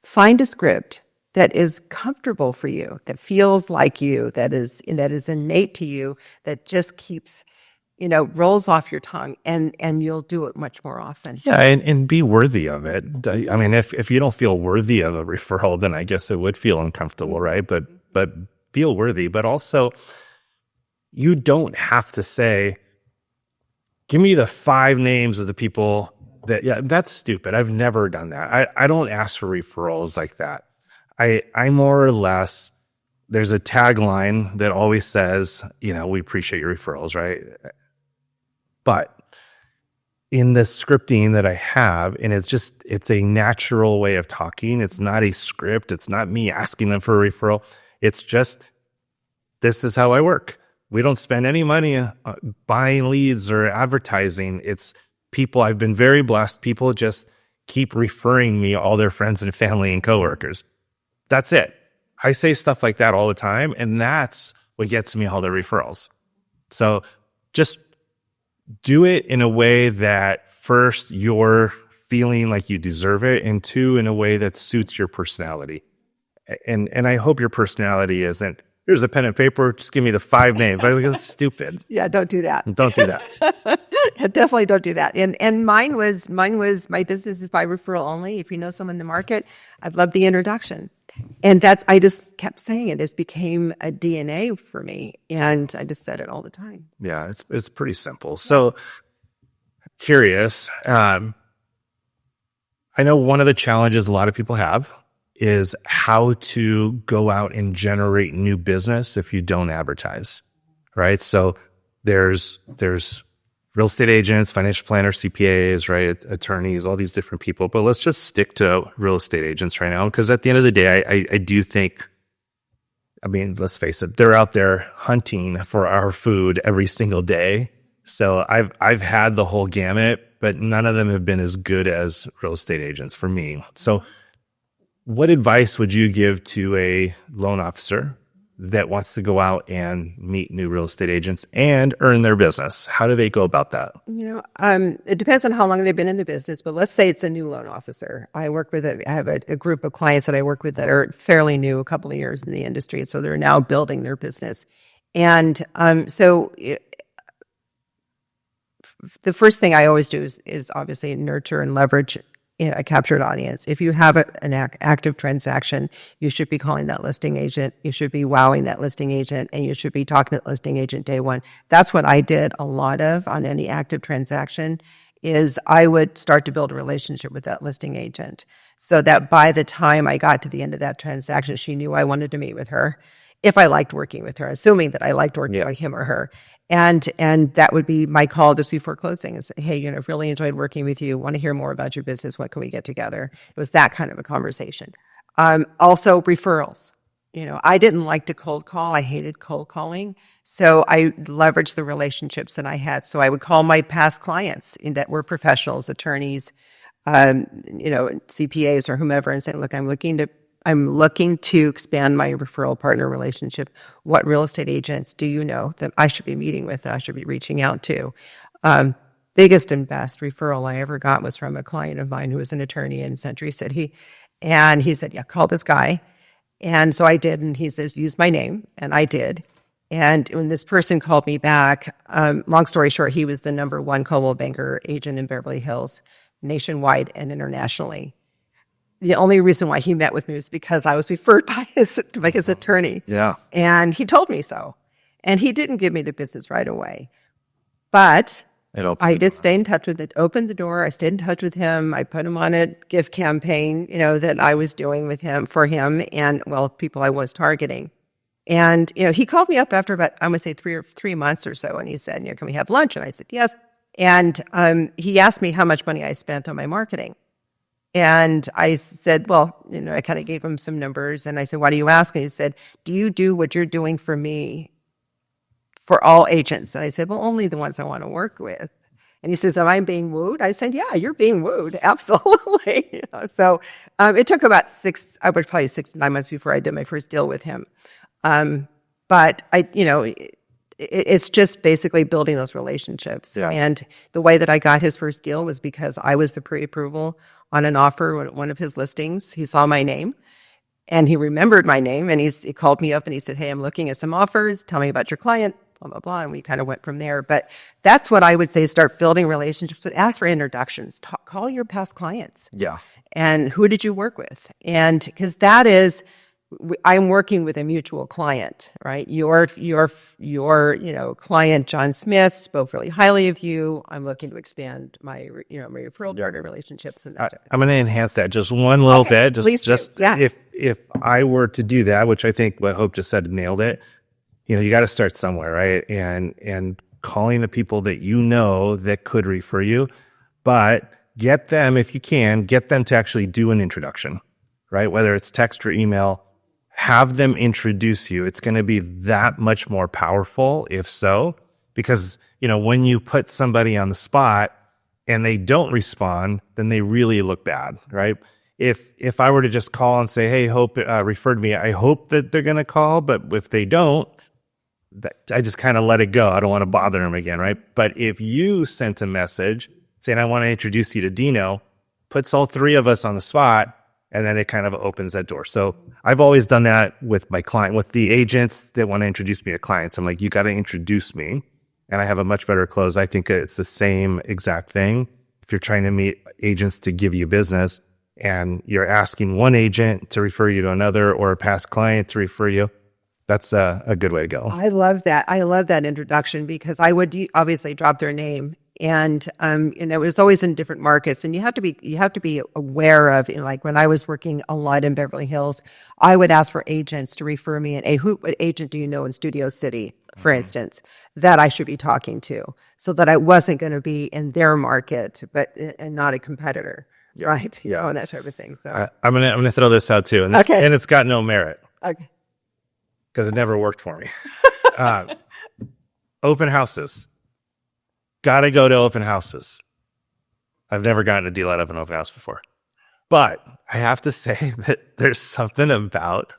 Find a script that is comfortable for you, that feels like you, that is innate to you, that just keeps, rolls off your tongue, and you'll do it much more often. Yeah, and be worthy of it. I mean, if you don't feel worthy of a referral, then I guess it would feel uncomfortable, right? But feel worthy. But also, you don't have to say, give me the 5 names of the people that's stupid. I've never done that. I don't ask for referrals like that. I more or less, there's a tagline that always says, we appreciate your referrals, right? But in the scripting that I have, and it's a natural way of talking. It's not a script. It's not me asking them for a referral. It's just, this is how I work. We don't spend any money buying leads or advertising. It's people. I've been very blessed. People just keep referring me all their friends and family and coworkers. That's it. I say stuff like that all the time, and that's what gets me all the referrals. So just do it in a way that, first, you're feeling like you deserve it, and 2, in a way that suits your personality. And I hope your personality isn't, here's a pen and paper, just give me the 5 names. That's stupid. Yeah, don't do that. Don't do that. Definitely don't do that. And mine was my business is by referral only. If you know someone in the market, I'd love the introduction. And I just kept saying it. It became a DNA for me. And I just said it all the time. Yeah, it's pretty simple. So curious. I know one of the challenges a lot of people have is how to go out and generate new business if you don't advertise, right? So there's real estate agents, financial planners, CPAs, right? Attorneys, all these different people. But let's just stick to real estate agents right now. Because at the end of the day, I do think, I mean, let's face it, they're out there hunting for our food every single day. So I've had the whole gamut, but none of them have been as good as real estate agents for me. So what advice would you give to a loan officer that wants to go out and meet new real estate agents and earn their business? How do they go about that? It depends on how long they've been in the business, but let's say it's a new loan officer. I have a group of clients that I work with that are fairly new, a couple of years in the industry. So they're now building their business. And so the first thing I always do is obviously nurture and leverage a captured audience. If you have an active transaction, you should be calling that listing agent. You should be wowing that listing agent, and you should be talking to that listing agent day one. That's what I did a lot of on any active transaction. Is I would start to build a relationship with that listing agent, so that by the time I got to the end of that transaction, she knew I wanted to meet with her. If I liked working with her, assuming that I liked working with him or her. And that would be my call just before closing is, hey, really enjoyed working with you. Want to hear more about your business. What can we get together? It was that kind of a conversation. Also referrals. I didn't like to cold call. I hated cold calling. So I leveraged the relationships that I had. So I would call my past clients that were professionals, attorneys, CPAs or whomever and say, look, I'm looking to expand my referral partner relationship. What real estate agents do you know that I should be meeting with, that I should be reaching out to? Biggest and best referral I ever got was from a client of mine who was an attorney in Century City. And he said, yeah, call this guy. And so I did. And he says, use my name. And I did. And when this person called me back, long story short, he was the number one Coldwell Banker agent in Beverly Hills, nationwide and internationally. The only reason why he met with me was because I was referred by his attorney. Yeah. And he told me so. And he didn't give me the business right away. But I just stayed in touch with it, opened the door. I stayed in touch with him. I put him on a gift campaign, that I was doing with him, for him, and, people I was targeting. And, he called me up after about, I'm going to say 3 months or so. And he said, can we have lunch? And I said, yes. And he asked me how much money I spent on my marketing. And I said, I kind of gave him some numbers. And I said, why do you ask? And he said, do you do what you're doing for me for all agents? And I said, well, only the ones I want to work with. And he says, am I being wooed? I said, yeah, you're being wooed. Absolutely. So it took about 6 to 9 months before I did my first deal with him. But it's just basically building those relationships. Yeah. And the way that I got his first deal was because I was the pre-approval on an offer, one of his listings. He saw my name and he remembered my name, and he called me up and he said, hey, I'm looking at some offers. Tell me about your client, blah, blah, blah. And we kind of went from there. But that's what I would say, start building relationships, but ask for introductions. Call your past clients. Yeah. And who did you work with? And because that is, I'm working with a mutual client, right? Your client, John Smith, spoke really highly of you. I'm looking to expand my referral partner relationships. And that I'm going to enhance that just one little bit. If I were to do that, which I think what Hope just said nailed it. You got to start somewhere, right? And calling the people that that could refer you, but get them, if you can, get them to actually do an introduction, right? Whether it's text or email. Have them introduce you. It's going to be that much more powerful if so, because, when you put somebody on the spot and they don't respond, then they really look bad, right? If I were to just call and say, hey, Hope referred me, I hope that they're going to call, but if they don't, I just kind of let it go. I don't want to bother them again, right? But if you sent a message saying, I want to introduce you to Dino, puts all three of us on the spot, and then it kind of opens that door. So I've always done that with my client, with the agents that want to introduce me to clients. I'm like, you got to introduce me, and I have a much better close. I think it's the same exact thing. If you're trying to meet agents to give you business and you're asking one agent to refer you to another or a past client to refer you, that's a good way to go. I love that. I love that introduction because I would obviously drop their name And it was always in different markets, and you have to be aware of, like when I was working a lot in Beverly Hills, I would ask for agents to refer me, and what agent do you know in Studio City, for instance, that I should be talking to, so that I wasn't going to be in their market, and not a competitor, right? Yeah. And that type of thing. So I'm gonna throw this out too, and it's got no merit. Okay. Because it never worked for me. Open houses. Gotta go to open houses. I've never gotten a deal out of an open house before. But I have to say that there's something about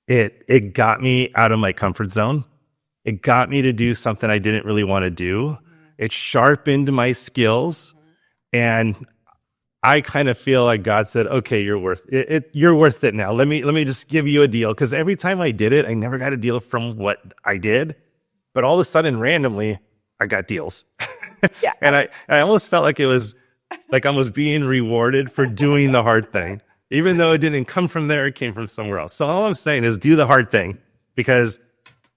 it. It got me out of my comfort zone. It got me to do something I didn't really want to do. It sharpened my skills. And I kind of feel like God said, okay, you're worth it. You're worth it now. Let me just give you a deal. Because every time I did it, I never got a deal from what I did. But all of a sudden, randomly, I got deals. Yeah. And I almost felt like it was like I was being rewarded for doing the hard thing. Even though it didn't come from there, it came from somewhere else. So all I'm saying is do the hard thing, because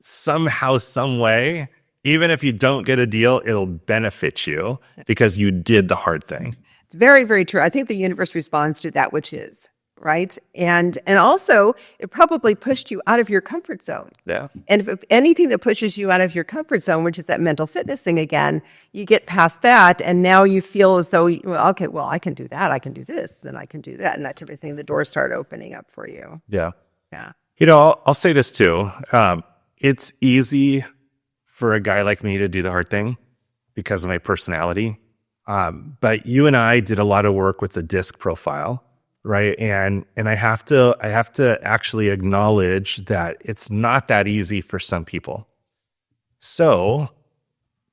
somehow, some way, even if you don't get a deal, it'll benefit you because you did the hard thing. It's very, very true. I think the universe responds to that which is, right? And also, it probably pushed you out of your comfort zone. Yeah. And if anything that pushes you out of your comfort zone, which is that mental fitness thing again, you get past that, and now you feel as though, okay, well, I can do that, I can do this, then I can do that, and that type of thing. The doors start opening up for you. Yeah. Yeah. I'll say this too. It's easy for a guy like me to do the hard thing because of my personality. But you and I did a lot of work with the disc profile, right? And I have to actually acknowledge that it's not that easy for some people. So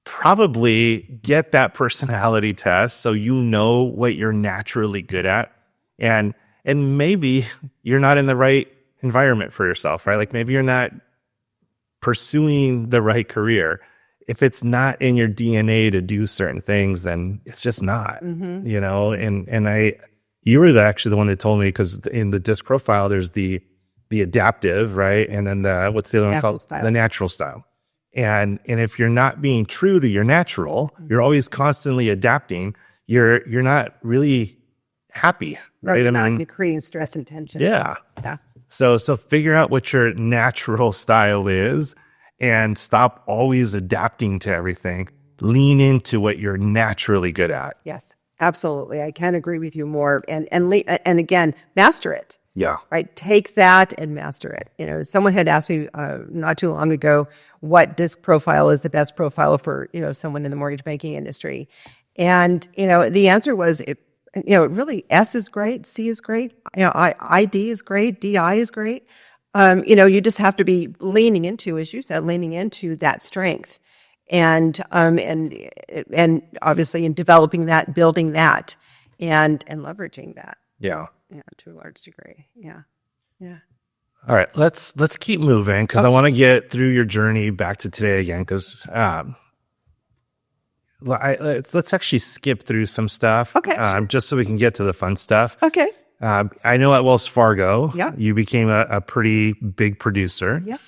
probably get that personality test so you know what you're naturally good at. And maybe you're not in the right environment for yourself, right? Like maybe you're not pursuing the right career. If it's not in your DNA to do certain things, then it's just not, and you were actually the one that told me, because in the disc profile, there's the adaptive, right? And then what's the other one called? The natural style. And if you're not being true to your natural, you're always constantly adapting, you're not really happy, right? You're creating stress and tension. Yeah. Yeah. So figure out what your natural style is and stop always adapting to everything. Lean into what you're naturally good at. Yes, absolutely. I can't agree with you more. And again, master it. Yeah. Right. Take that and master it. Someone had asked me not too long ago what disc profile is the best profile for, someone in the mortgage banking industry. And, the answer was, really S is great, C is great, ID is great, DI is great. You just have to be leaning into, as you said, that strength, and obviously in developing that, building that, and leveraging that. Yeah. Yeah, to a large degree. Yeah. Yeah. All right, let's keep moving, because I want to get through your journey back to today again, because let's actually skip through some stuff. Okay. Just so we can get to the fun stuff. Okay. I know at Wells Fargo, Yeah. you became a pretty big producer. Yeah.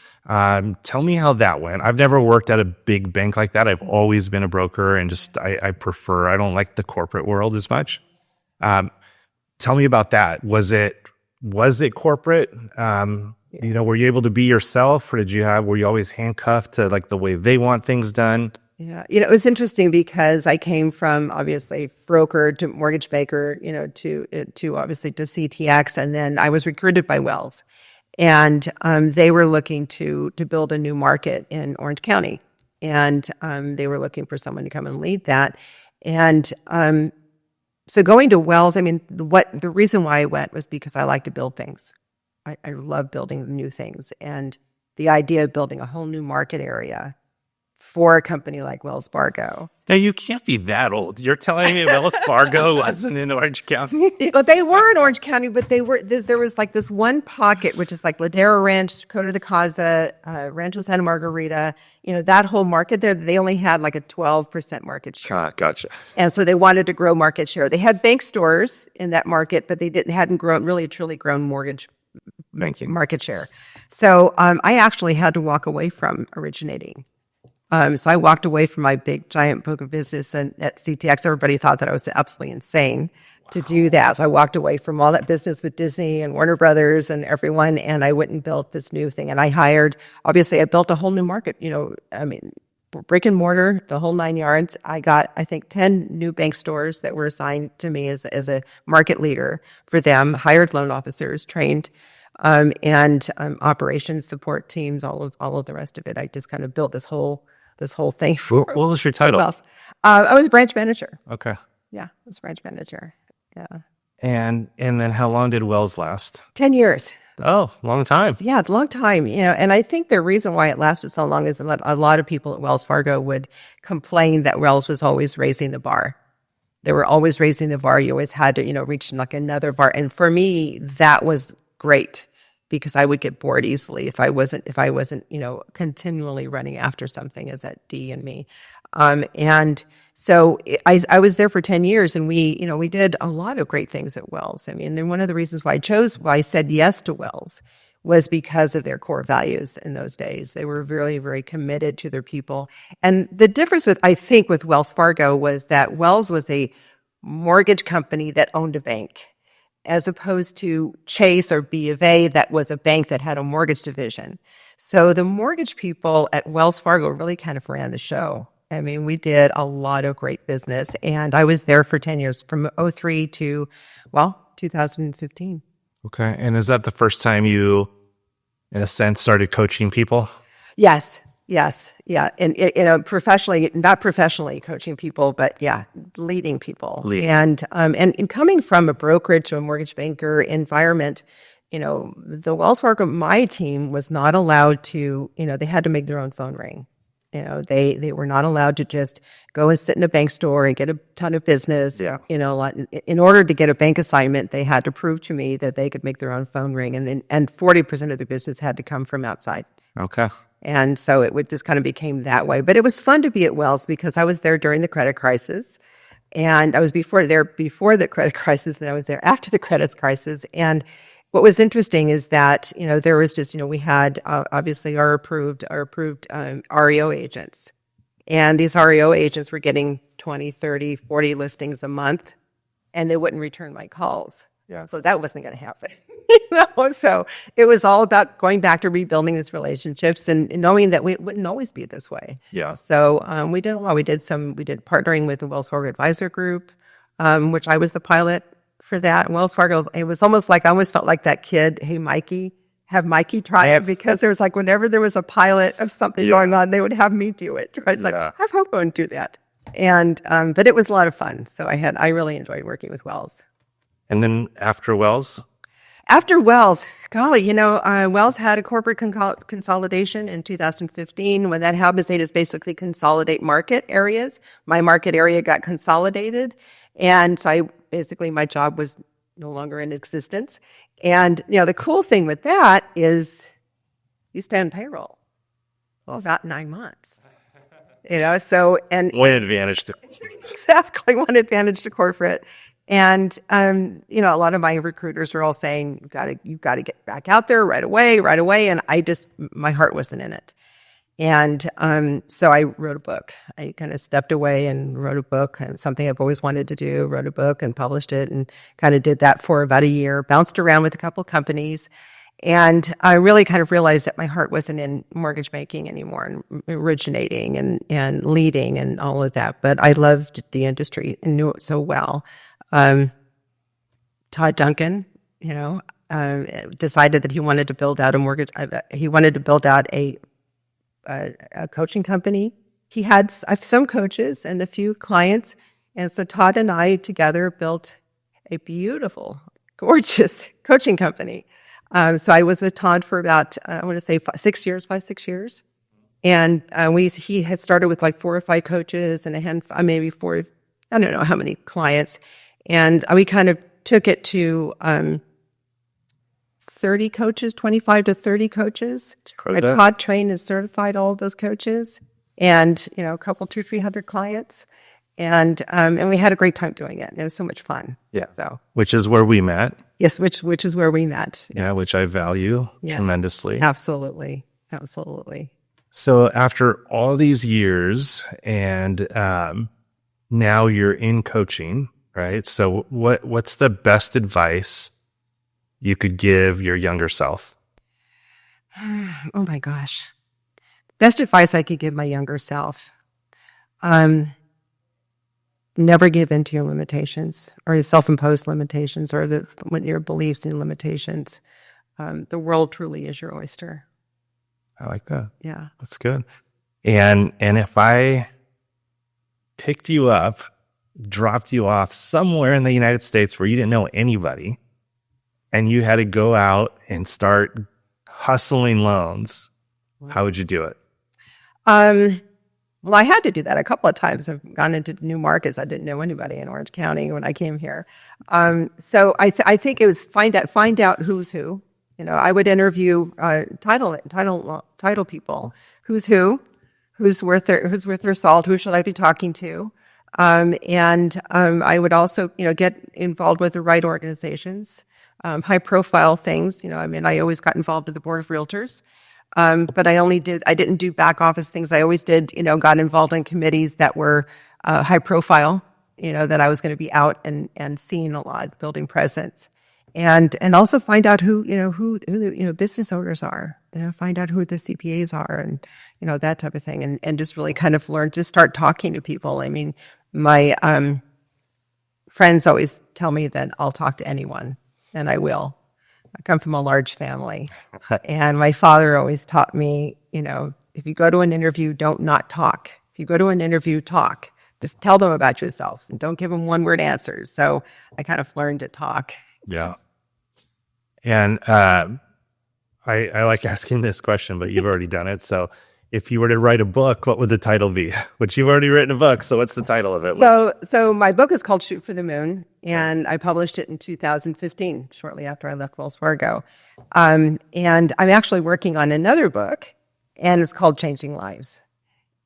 Tell me how that went. I've never worked at a big bank like that. I've always been a broker, and I don't like the corporate world as much. Tell me about that. Was it corporate? Were you able to be yourself, or were you always handcuffed to like the way they want things done? Yeah. It was interesting because I came from obviously broker to mortgage banker, to obviously to CTX. And then I was recruited by Wells, and they were looking to build a new market in Orange County. And they were looking for someone to come and lead that. And so going to Wells, the reason why I went was because I like to build things. I love building new things. And the idea of building a whole new market area for a company like Wells Fargo. Now, you can't be that old. You're telling me Wells Fargo wasn't in Orange County? Well, they were in Orange County, but there was like this one pocket, which is like Ladera Ranch, Coto de Caza, Rancho Santa Margarita, that whole market there, they only had like a 12% market share. Gotcha. And so they wanted to grow market share. They had bank stores in that market, but they hadn't truly grown mortgage banking market share. So I actually had to walk away from originating. So I walked away from my big giant book of business and at CTX. Everybody thought that I was absolutely insane to do that. So I walked away from all that business with Disney and Warner Brothers and everyone, and I went and built this new thing. And I built a whole new market, brick and mortar, the whole 9 yards. I got, I think, 10 new bank stores that were assigned to me as a market leader for them, hired loan officers, trained, and operations support teams, all of the rest of it. I just kind of built this whole thing. What was your title? I was a branch manager. Okay. Yeah, I was a branch manager. Yeah. And then how long did Wells last? 10 years. Oh, long time. Yeah, it's a long time. And I think the reason why it lasted so long is that a lot of people at Wells Fargo would complain that Wells was always raising the bar. They were always raising the bar. You always had to, reach like another bar. And for me, that was great because I would get bored easily if I wasn't, continually running after something as that D in me. And so I was there for 10 years and we did a lot of great things at Wells. I mean, and one of the reasons why I said yes to Wells was because of their core values in those days. They were very, very committed to their people. And the difference with Wells Fargo was that Wells was a mortgage company that owned a bank, as opposed to Chase or B of A that was a bank that had a mortgage division. So the mortgage people at Wells Fargo really kind of ran the show. I mean, we did a lot of great business, and I was there for 10 years, from 2003 to, 2015. Okay. And is that the first time you, in a sense, started coaching people? Yes. Yeah. And, professionally, not professionally coaching people, but yeah, leading people. And coming from a brokerage to a mortgage banker environment, the Wells Fargo, my team was not allowed to, they had to make their own phone ring. They were not allowed to just go and sit in a bank store and get a ton of business. Yeah. In order to get a bank assignment, they had to prove to me that they could make their own phone ring, and 40% of the business had to come from outside. Okay. And so it just kind of became that way. But it was fun to be at Wells because I was there during the credit crisis, and I was before the credit crisis, then I was there after the credit crisis. And what was interesting is that, there was just, we had obviously our approved REO agents. And these REO agents were getting 20, 30, 40 listings a month, and they wouldn't return my calls. Yeah. So that wasn't going to happen. So it was all about going back to rebuilding these relationships and knowing that we wouldn't always be this way. Yeah. So we did a lot. We did partnering with the Wells Fargo Advisor Group, which I was the pilot for that. And Wells Fargo, it was almost like, I almost felt like that kid, hey, Mikey, have Mikey try it, because there was like, whenever there was a pilot of something going on, they would have me do it. Right? It's like, have Hope Bouman do that. And, but it was a lot of fun. So I really enjoyed working with Wells. And then after Wells? After Wells, golly, Wells had a corporate consolidation in 2015. When that happens, they just basically consolidate market areas. My market area got consolidated. And so my job was no longer in existence. And, the cool thing with that is you stay on payroll. Well, about 9 months. One advantage to exactly one advantage to corporate. And, a lot of my recruiters were all saying, you've got to get back out there right away. And my heart wasn't in it. And, so I wrote a book. I kind of stepped away and wrote a book, and something I've always wanted to do, wrote a book and published it, and kind of did that for about a year, bounced around with a couple of companies. And I really kind of realized that my heart wasn't in mortgage banking anymore, and originating and leading and all of that. But I loved the industry and knew it so well. Todd Duncan, decided that he wanted to build out a coaching company. He had some coaches and a few clients. And so Todd and I together built a beautiful, gorgeous coaching company. So I was with Todd for about, I want to say 6 years. And he had started with like 4 or 5 coaches and a handful, maybe 4, I don't know how many clients. And we kind of took it to 30 coaches, 25 to 30 coaches. Todd trained and certified all of those coaches, and a couple, 200-300 clients. And we had a great time doing it. It was so much fun. Yeah. So, which is where we met. Yes, which is where we met. Yeah, which I value tremendously. Absolutely. So after all these years and now you're in coaching, right? So what's the best advice you could give your younger self? Oh my gosh. Best advice I could give my younger self. Never give in to your limitations or your self-imposed limitations or your beliefs and limitations. The world truly is your oyster. I like that. Yeah. That's good. And if I picked you up, dropped you off somewhere in the United States where you didn't know anybody, and you had to go out and start hustling loans, how would you do it? Well, I had to do that a couple of times. I've gone into new markets. I didn't know anybody in Orange County when I came here. So I think it was find out who's who. You know, I would interview title people. Who's who? Who's worth their salt? Who should I be talking to? I would also, get involved with the right organizations, high profile things. I always got involved with the board of realtors. But I didn't do back office things. I always did, got involved in committees that were high profile, that I was going to be out and seeing a lot, building presence. And also find out who the business owners are, find out who the CPAs are and, that type of thing. And just really kind of learn to start talking to people. I mean, my friends always tell me that I'll talk to anyone, and I will. I come from a large family, and my father always taught me, if you go to an interview, don't not talk. If you go to an interview, talk. Just tell them about yourselves and don't give them one-word answers. So I kind of learned to talk. Yeah. And I like asking this question, but you've already done it. So if you were to write a book, what would the title be? Which you've already written a book. So what's the title of it? So my book is called Shoot for the Moon, and I published it in 2015, shortly after I left Wells Fargo. And I'm actually working on another book, and it's called Changing Lives.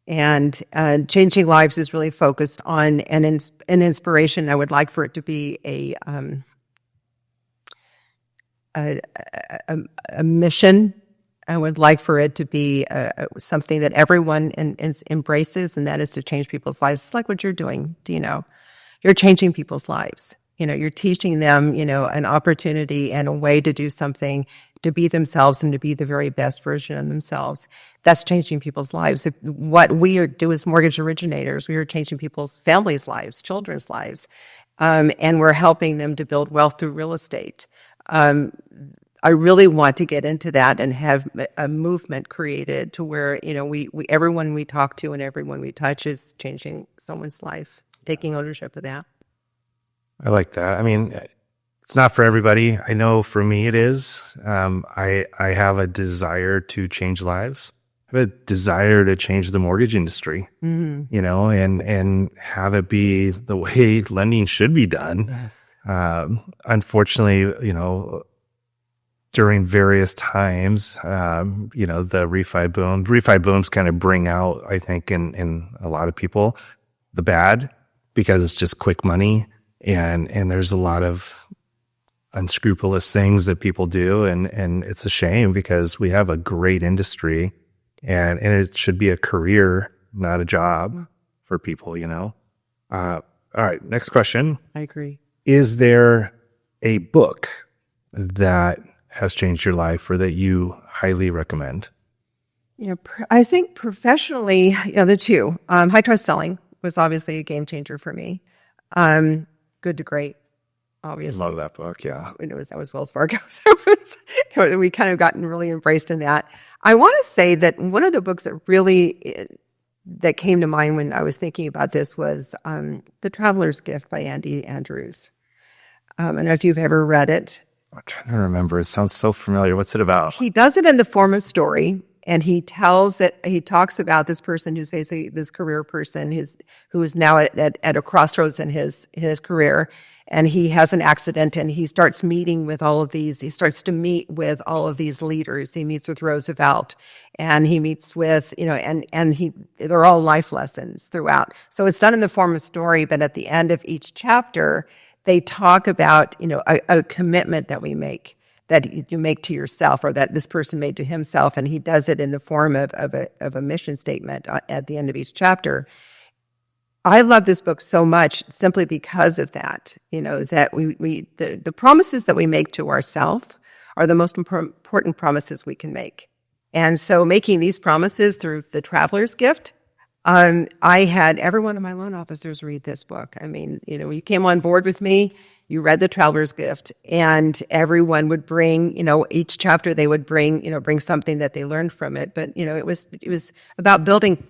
And Changing Lives is really focused on an inspiration. I would like for it to be a mission. I would like for it to be something that everyone embraces, and that is to change people's lives. It's like what you're doing. You're changing people's lives. You're teaching them, an opportunity and a way to do something, to be themselves and to be the very best version of themselves. That's changing people's lives. What we do as mortgage originators, we are changing people's families' lives, children's lives, and we're helping them to build wealth through real estate. I really want to get into that and have a movement created to where, we everyone we talk to and everyone we touch is changing someone's life, taking ownership of that. I like that. I mean, it's not for everybody. I know for me it is. I have a desire to change lives. I have a desire to change the mortgage industry, and have it be the way lending should be done. Yes. Unfortunately, during various times, the refi booms kind of bring out, I think, in a lot of people, the bad, because it's just quick money. And there's a lot of unscrupulous things that people do. And it's a shame because we have a great industry and it should be a career, not a job for people, all right. Next question. I agree. Is there a book that has changed your life or that you highly recommend? I think professionally, the two. High Trust Selling was obviously a game changer for me. Good to Great, obviously. Love that book, yeah. That was Wells Fargo. So we kind of gotten really embraced in that. I want to say that one of the books that came to mind when I was thinking about this was The Traveler's Gift by Andy Andrews. I don't know if you've ever read it. I'm trying to remember. It sounds so familiar. What's it about? He does it in the form of story, and he talks about this person who's basically this career person who is now at a crossroads in his career, and he has an accident, and he starts to meet with all of these leaders. He meets with Roosevelt, and he meets with, they're all life lessons throughout. So it's done in the form of story, but at the end of each chapter, they talk about, a commitment that we make, that you make to yourself, or that this person made to himself, and he does it in the form of a mission statement at the end of each chapter. I love this book so much simply because of that. That the promises that we make to ourselves are the most important promises we can make. And so making these promises through the Traveler's Gift, I had every one of my loan officers read this book. I mean, you came on board with me, you read the Traveler's Gift, and everyone would bring, each chapter they would bring something that they learned from it. But, it was about building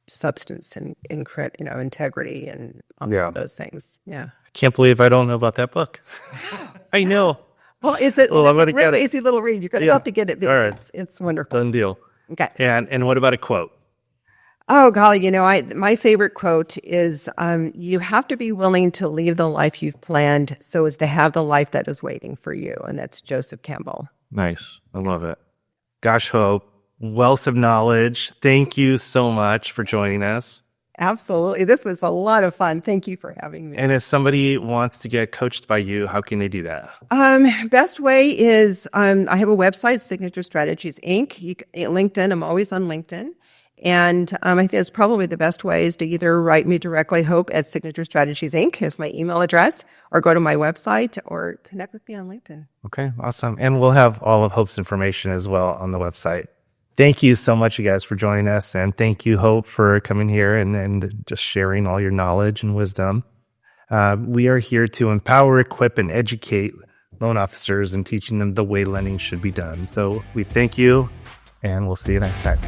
substance and integrity and all those things. Yeah. I can't believe I don't know about that book. I know. Well, it's a I'm gonna really easy little read. You're going to have to get it. All right. It's wonderful. Done deal. Okay. And what about a quote? Oh, golly, my favorite quote is, you have to be willing to leave the life you've planned so as to have the life that is waiting for you. And that's Joseph Campbell. Nice. I love it. Gosh, Hope, wealth of knowledge. Thank you so much for joining us. Absolutely. This was a lot of fun. Thank you for having me. And if somebody wants to get coached by you, how can they do that? Best way is, I have a website, Signature Strategies, Inc. LinkedIn. I'm always on LinkedIn. And I think it's probably the best way is to either write me directly, Hope at Signature Strategies, Inc. is my email address, or go to my website or connect with me on LinkedIn. Okay, awesome. And we'll have all of Hope's information as well on the website. Thank you so much, you guys, for joining us. And thank you, Hope, for coming here and just sharing all your knowledge and wisdom. We are here to empower, equip, and educate loan officers and teaching them the way lending should be done. So we thank you, and we'll see you next time.